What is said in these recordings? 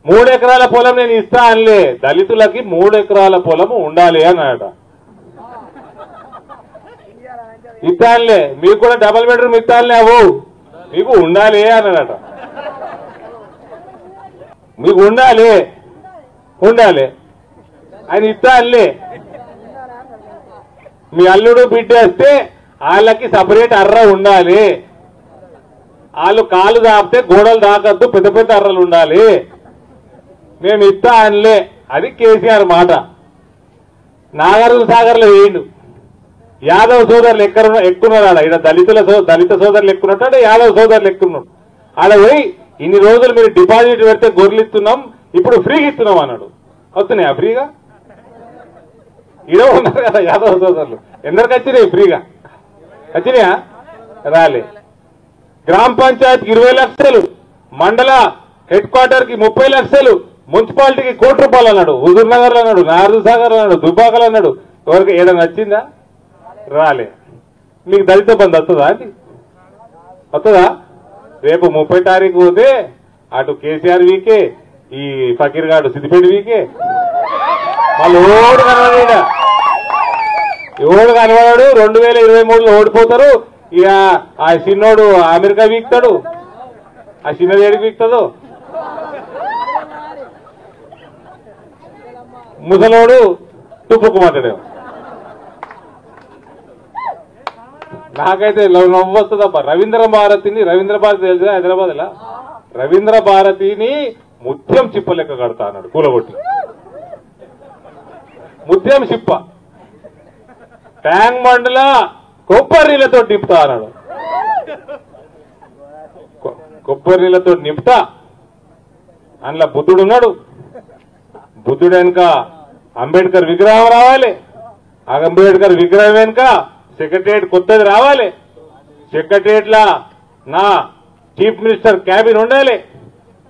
3 ఎకరాల పొలం నేను ఇస్తా అనలే, దళితులకి 3 ఎకరాల పొలం ఉండాలి అన్నాడట. ఇస్తానులే, మీకు కూడా డబుల్ బెడ్రూమ్ ఇస్తానులే, అవు మీకు ఉండాలి అన్నాడట. మీకు ఉండాలి ఆయన ఇస్తానులే. మీ అల్లుడు బిడ్డ వస్తే వాళ్ళకి సపరేట్ అర్ర ఉండాలి, వాళ్ళు కాలు దాపితే గోడలు దాకద్దు, పెద్ద పెద్ద అర్రలు ఉండాలి, మేము ఇస్తా అనలే. అది కేసీఆర్ మాట. నాగార్జున సాగర్లో వేయండు. యాదవ్ సోదరులు ఎక్కున్నారు ఆడ. ఇక్కడ దళిత సోదరులు ఎక్కున్నట్టు అంటే యాదవ్ సోదరులు ఎక్కున్నాడు. ఆడ పోయి ఇన్ని రోజులు మీరు డిపాజిట్ పెడితే గొర్రెలు ఇస్తున్నాం, ఇప్పుడు ఫ్రీగా ఇస్తున్నాం అన్నాడు. వస్తున్నాయా ఫ్రీగా? ఇడ ఉన్నారు కదా యాదవ్ సోదరులు, ఎందరికి వచ్చినాయి ఫ్రీగా? వచ్చినాయా? రాలే. గ్రామ పంచాయతీకి 20 లక్షలు, మండల హెడ్ క్వార్టర్ కి 30 లక్షలు, మున్సిపాలిటీకి 1 కోటి రూపాయలు అన్నాడు. హుజూర్ నగర్ అన్నాడు, నార్దు సాగర్ అన్నాడు, దుబ్బాకలు అన్నాడు. ఎవరికి ఏదైనా వచ్చిందా? రాలే. మీకు దళిత బంధు వస్తుందా అండి? వస్తుందా? రేపు 30 తారీఖు పోతే అటు కేసీఆర్ వీకే, ఈ ఫకీర్ గాడు సిద్దిపేట వీకే, వాళ్ళు ఓడు కనబడా, ఎవడు కనబడాడు. 2023లో ఓడిపోతారు. ఇక ఆ చిన్నోడు అమెరికా వీక్తాడు, ఆ చిన్నది ఏడికి వీక్తాడు, ముసలోడు తుప్పుకుమంటాడు. నాకైతే నవ్వు వస్తుందప్ప. రవీంద్ర భారతి తెలుసా హైదరాబాద్ ఇలా? రవీంద్ర భారతిని ముత్యం చిప్ప లెక్క కడతా అన్నాడు కూలగొట్టి. ముత్యం చిప్ప ట్యాంక్ బండ్ల కొబ్బరి నీళ్ళతో నింపుతా అన్నాడు. కొబ్బరి నీళ్ళతో నింపుతా. అందులో బుద్ధుడు ఉన్నాడు. బుద్ధుడు వెనుక అంబేద్కర్ విగ్రహం రావాలి. ఆ అంబేద్కర్ విగ్రహం వెనుక సెక్రటరియట్ కొత్తది రావాలి. సెక్రటరియట్ లా నా చీఫ్ మినిస్టర్ క్యాబిన్ ఉండాలి.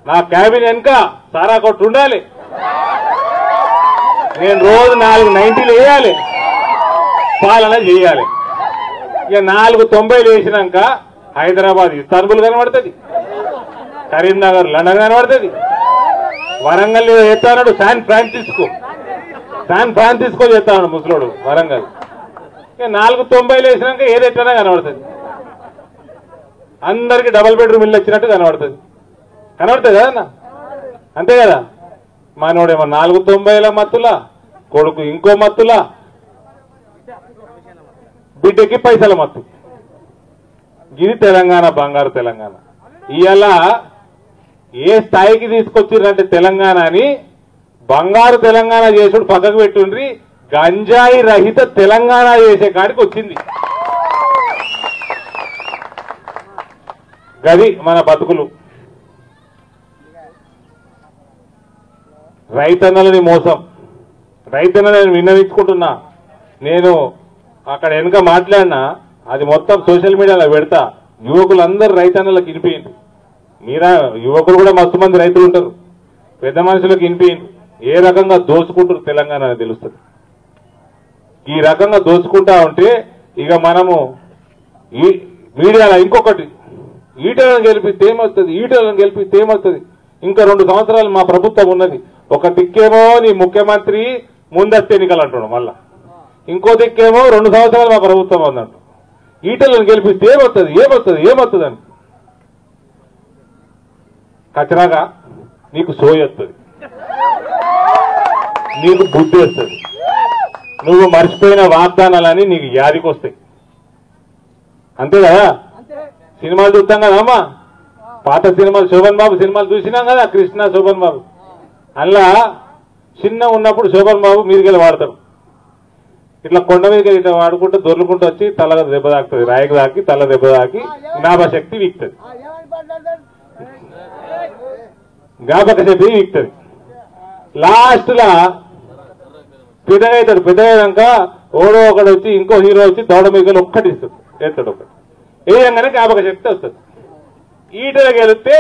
నా క్యాబిన్ వెనుక సారా కొట్టు ఉండాలి. నేను రోజు 4 90లు వేయాలి, పాలన చేయాలి. ఇక 490 వేసినాక హైదరాబాద్ ఇస్తాన్బుల్ కనబడుతుంది, కరీంనగర్ లండన్ కనబడుతుంది, వరంగల్ చేస్తాడు శాన్ ఫ్రాన్సిస్కో చేస్తాడు ముసలోడు వరంగల్. ఇక 490 వేసినాక ఏదెట్లా కనబడుతుంది. అందరికి డబుల్ బెడ్రూమ్ ఇల్లు వచ్చినట్టు కనబడుతుంది కదన్నా? అంతే కదా? మనోడేమో 490ల మత్తులా, కొడుకు ఇంకో మత్తులా, బిడ్డకి పైసల మత్తు. ఇది తెలంగాణ, బంగారు తెలంగాణ. ఇవాళ ఏ స్థాయికి తీసుకొచ్చిర్రంటే తెలంగాణని బంగారు తెలంగాణ చేసుడు పక్కకు పెట్టుండ్రి, గంజాయి రహిత తెలంగాణ చేసే కాడికి వచ్చింది. గది మన బతుకులు. రైతన్నలని మోసం. రైతన్నలను విన్నవించుకుంటున్నా. నేను అక్కడ వెనుక మాట్లాడినా, అది మొత్తం సోషల్ మీడియాలో పెడతా. యువకులందరూ రైతన్నలకు వినిపించండి. మీరా యువకులు కూడా మస్తు మంది రైతులు ఉంటారు, పెద్ద మనుషులకు వినిపించండి. ఏ రకంగా దోసుకుంటారు తెలంగాణ అని తెలుస్తుంది. ఈ రకంగా దోసుకుంటా ఉంటే ఇక మనము ఈ మీడియాలో ఇంకొకటి, ఈటలను గెలిపిస్తే ఏమొస్తుంది, ఇంకా 2 సంవత్సరాలు మా ప్రభుత్వం ఉన్నది. ఒక దిక్కేమో నీ ముఖ్యమంత్రి ముందస్తు ఎన్నికలు అంటున్నాడు, మళ్ళా ఇంకో దిక్కేమో 2 సంవత్సరాలు మా ప్రభుత్వం ఉందంట. ఈటలను గెలిపిస్తే ఏమొస్తుంది అని కచరాగా నీకు సోయి వస్తుంది, నీకు బుద్ధి వస్తుంది. నువ్వు మర్చిపోయిన వాగ్దానాలని నీకు యాదికి వస్తాయి. అంతే కదా? సినిమాలు చూస్తాం కదా అమ్మా, పాత సినిమాలు, శోభన్ బాబు సినిమాలు చూసినాం కదా, కృష్ణ శోభన్ బాబు. అలా చిన్న ఉన్నప్పుడు శోభన్ బాబు మీదికెళ్ళి వాడతాడు. ఇట్లా కొండ మీదకి ఇట్లా వాడుకుంటూ దొర్లుకుంటూ వచ్చి తల దెబ్బ తాకుతుంది, రాయికి తాకి తల దెబ్బ తాకి జ్ఞాపక శక్తి వీక్తుంది. లాస్ట్ లా పెద్దగైతాడు. పెద్దగైనాక ఓడో ఒకడు వచ్చి ఇంకో హీరో వచ్చి దౌడ మీదకి ఒక్కటి ఇస్తుంది, ఎత్తాడు ఒకటి. వేయంగానే జ్ఞాపక శక్తి వస్తుంది. ఈటలు గెలిస్తే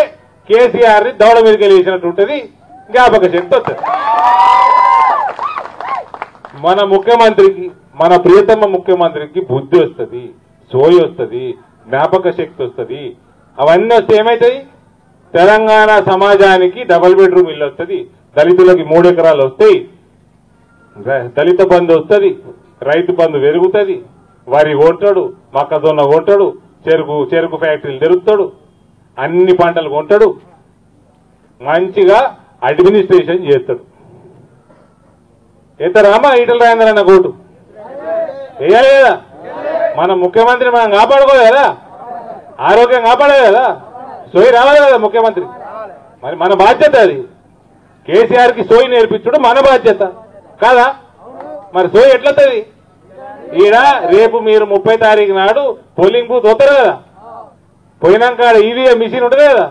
కేసీఆర్ ని దౌడ మీదకి వేసినట్టు ఉంటుంది, జ్ఞాపక శక్తి వస్తుంది. మన ముఖ్యమంత్రికి, మన ప్రియతమ ముఖ్యమంత్రికి బుద్ధి వస్తుంది, సోయి వస్తుంది, జ్ఞాపక శక్తి వస్తుంది. అవన్నీ వస్తే ఏమవుతాయి? తెలంగాణ సమాజానికి డబుల్ బెడ్రూమ్ ఇల్లు వస్తుంది, దళితులకి 3 ఎకరాలు వస్తాయి, దళిత బంధు వస్తుంది, రైతు బంధు పెరుగుతుంది, వరి కొంటాడు, మొక్కజొన్న కొంటాడు, చెరుకు ఫ్యాక్టరీలు తెరుస్తాడు, అన్ని పంటలు కొంటాడు, మంచిగా అడ్మినిస్ట్రేషన్ చేస్తాడు. ఎత్తరామా ఈటల రాజేందర్ అన్న కోటు వేయాలి కదా. మన ముఖ్యమంత్రి మనం కాపాడుకోవాలి కదా, ఆరోగ్యం కాపాడాలి కదా, సోయి రావాలి కదా ముఖ్యమంత్రి. మరి మన బాధ్యత అది. కేసీఆర్కి సోయి నేర్పించడం మన బాధ్యత కాదా? మరి సోయి ఎట్లవుతుంది? ఈడ రేపు మీరు 30 తారీఖు నాడు పోలింగ్ బూత్ వస్తారు కదా, పోయినాక ఈవీఎం మిషన్ ఉంటుంది కదా,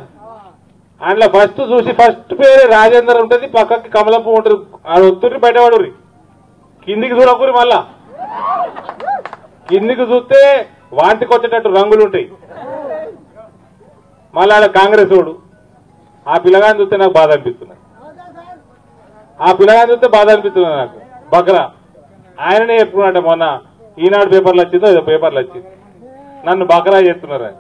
అందులో ఫస్ట్ చూసి ఫస్ట్ పేరు రాజేందర్ ఉంటుంది, పక్కకి కమలంపు ఉంటుంది, ఆడ వస్తుర్రి బయటపడుర్రి, కిందికి చూడకూరి. మళ్ళా కిందికి చూస్తే వాంతికి వచ్చేటట్టు రంగులు ఉంటాయి. మళ్ళీ ఆడ కాంగ్రెస్ వాడు, ఆ పిల్లగాని చూస్తే నాకు బాధ అనిపిస్తున్నది, ఆ పిల్లగాని చూస్తే బాధ అనిపిస్తున్నది నాకు. బక్రా ఆయననే చెప్పుకున్నాడు, మొన్న ఈనాడు పేపర్లు వచ్చిందో ఏదో పేపర్లు వచ్చింది, నన్ను బక్రా చేస్తున్నారు.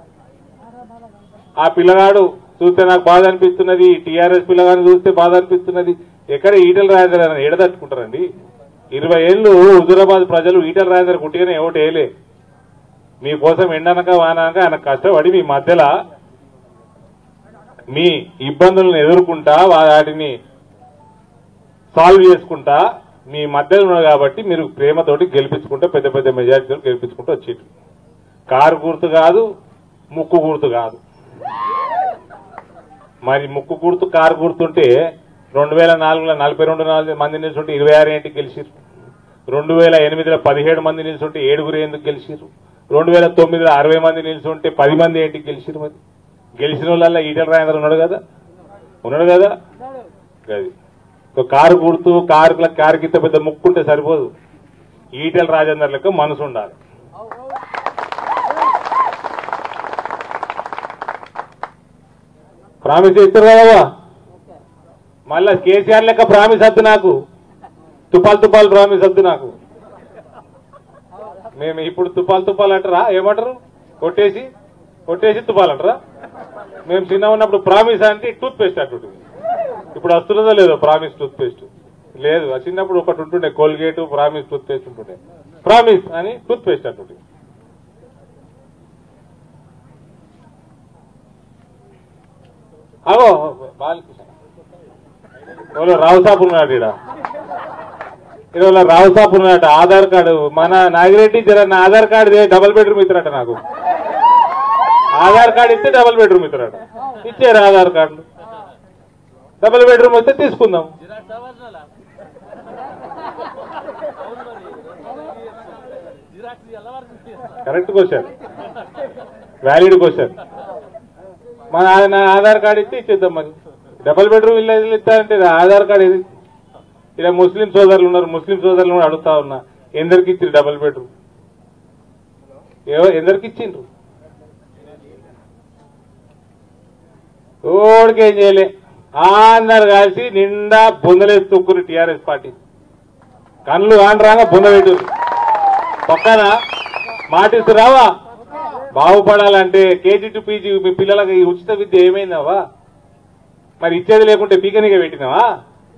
ఆ పిల్లగాడు చూస్తే నాకు బాధ అనిపిస్తున్నది, టీఆర్ఎస్ పిల్లగాని చూస్తే బాధ అనిపిస్తున్నది. ఎక్కడ ఈటల రాజేందర్ అని ఎడదట్టుకుంటారండి? 20 ఏళ్ళు హుజూరాబాద్ ప్రజలు ఈటల రాజేందర్ కుట్టిగానే ఎవటి వేయలే. మీకోసం ఎండనక వానక ఆయన కష్టపడి మీ మధ్యలో మీ ఇబ్బందులను ఎదుర్కొంటా వాటిని సాల్వ్ చేసుకుంటా మీ మధ్యలో ఉన్నారు కాబట్టి మీరు ప్రేమతోటి గెలిపించుకుంటా పెద్ద పెద్ద మెజారిటీతో గెలిపించుకుంటూ వచ్చేది. కారు గుర్తు కాదు, ముక్కు గుర్తు కాదు. మరి ముక్కు గుర్తు కారు గుర్తుంటే 2004లో 42 మంది నిల్చుంటే 26 ఏంటికి గెలిచిరు, 2008లో 17 మంది నిల్చుంటే 7 ఎందుకు గెలిచిరు, 2009లో 60 మంది నిల్చుంటే 10 మంది ఏంటికి గెలిచిరు. మరి గెలిచిన వాళ్ళ ఈటల రాజేందర్ ఉన్నాడు కదా. అది కారు గుర్తు, కారు కింద పెద్ద ముక్కుంటే సరిపోదు, ఈటల రాజేందర్ లెక్క మనసు ఉండాలి. ప్రామిస్ ఇస్తారు కదా, మళ్ళా కేసీఆర్ లెక్క ప్రామిస్ వద్దు నాకు, తుపాలు ప్రామిస్ వద్దు నాకు. మేము ఇప్పుడు తుపాలు అంటారా? ఏమంటారు? కొట్టేసి తుపాలు అంటారా? మేము చిన్న ఉన్నప్పుడు ప్రామిస్ అంటే టూత్ పేస్ట్ అంటుంటుంది. ఇప్పుడు వస్తున్నదో లేదో ప్రామిస్ టూత్ పేస్ట్ లేదు. చిన్నప్పుడు ఒకటి ఉంటుండే కోల్గేట్ ప్రామిస్ టూత్ పేస్ట్ ఉంటుండే, ప్రామిస్ అని టూత్ పేస్ట్ అంటుంటుంది. అగో బాలకృష్ణ రావు సాబ్ ఉన్నాడు, ఈరోజు రావు సాబ్ ఉన్నాడట. ఆధార్ కార్డు మన నాగిరెడ్డి నా ఆధార్ కార్డు డబుల్ బెడ్రూమ్ ఇస్తారట. నాకు ఆధార్ కార్డు ఇస్తే డబుల్ బెడ్రూమ్ ఇస్తారట. ఇచ్చారు ఆధార్ కార్డు, డబుల్ బెడ్రూమ్ వస్తే తీసుకుందాం. Correct question, valid question. మన ఆధార్ కార్డు ఇస్తే ఇచ్చేద్దాం. మరి డబుల్ బెడ్రూమ్ ఇల్లు ఇస్తారంటే ఆధార్ కార్డు ఇది. ఇలా ముస్లిం సోదరులు ఉన్నారు, ముస్లిం సోదరులు కూడా అడుగుతా ఉన్నా, ఎందరికి ఇచ్చిండ్రు డబుల్ బెడ్రూమ్? ఎందరికి ఇచ్చిండ్రు? ఓడికి ఏం చేయలే, అందరు కలిసి నిండా బొందలేసి తొక్కుని టీఆర్ఎస్ పార్టీ కళ్ళు ఆండ్రాగా బొంద పెట్టు. పక్కన మాటిస్తున్నావా? బాగుపడాలంటే కేజీ టు పీజీ మీ పిల్లలకి ఉచిత విద్య ఏమైందావా? మరి ఇచ్చేది లేకుంటే పీకనిగా పెట్టినావా?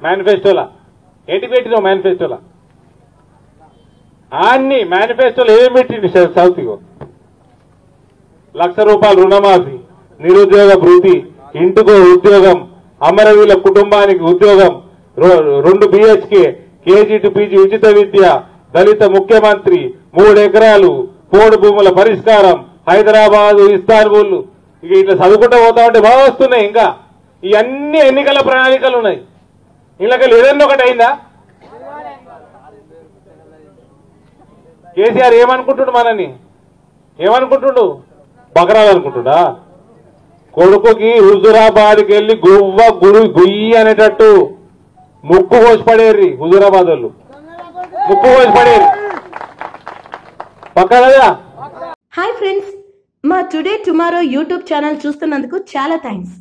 మేనిఫెస్టోలా ఏంటి పెట్టినావు? మేనిఫెస్టోలా అన్ని మేనిఫెస్టోలో ఏం పెట్టింది? సౌత్ ₹1,00,000 రుణమాఫీ, నిరుద్యోగ భృతి, ఇంటికో ఉద్యోగం, అమరవీల కుటుంబానికి ఉద్యోగం, 2 BHK, కేజీ టు పీజీ ఉచిత విద్య, దళిత ముఖ్యమంత్రి, 3 ఎకరాలు, పోడు భూముల పరిష్కారం, హైదరాబాద్, ఇస్తాన్బుల్. ఇక ఇట్లా చదువుకుంటూ పోతా ఉంటే బాగా వస్తున్నాయి. ఇంకా ఇవన్నీ ఎన్నికల ప్రణాళికలు ఉన్నాయి. ఇళ్ళకెళ్ళి ఏదన్నా ఒకటి అయిందా? కేసీఆర్ ఏమనుకుంటుడు? మనని ఏమనుకుంటుడు? బకరాలు అనుకుంటుడా? కొడుకుకి హుజూరాబాద్కి వెళ్ళి గుయ్యి అనేటట్టు ముక్కు కోసి పడేర్రి. హుజూరాబాద్ వాళ్ళు ముక్కు కోసి పడేరు పక్కనదా. హాయ్ ఫ్రెండ్స్, మా టుడే టుమారో యూట్యూబ్ ఛానల్ చూస్తున్నందుకు చాలా థ్యాంక్స్.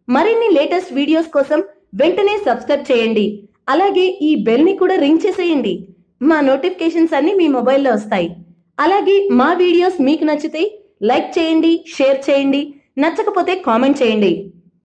మరిన్ని లేటెస్ట్ వీడియోస్ కోసం వెంటనే సబ్స్క్రైబ్ చేయండి. అలాగే ఈ బెల్ ని కూడా రింగ్ చేసేయండి. మా నోటిఫికేషన్స్ అన్ని మీ మొబైల్లో వస్తాయి. అలాగే మా వీడియోస్ మీకు నచ్చితే లైక్ చేయండి, షేర్ చేయండి, నచ్చకపోతే కామెంట్ చేయండి.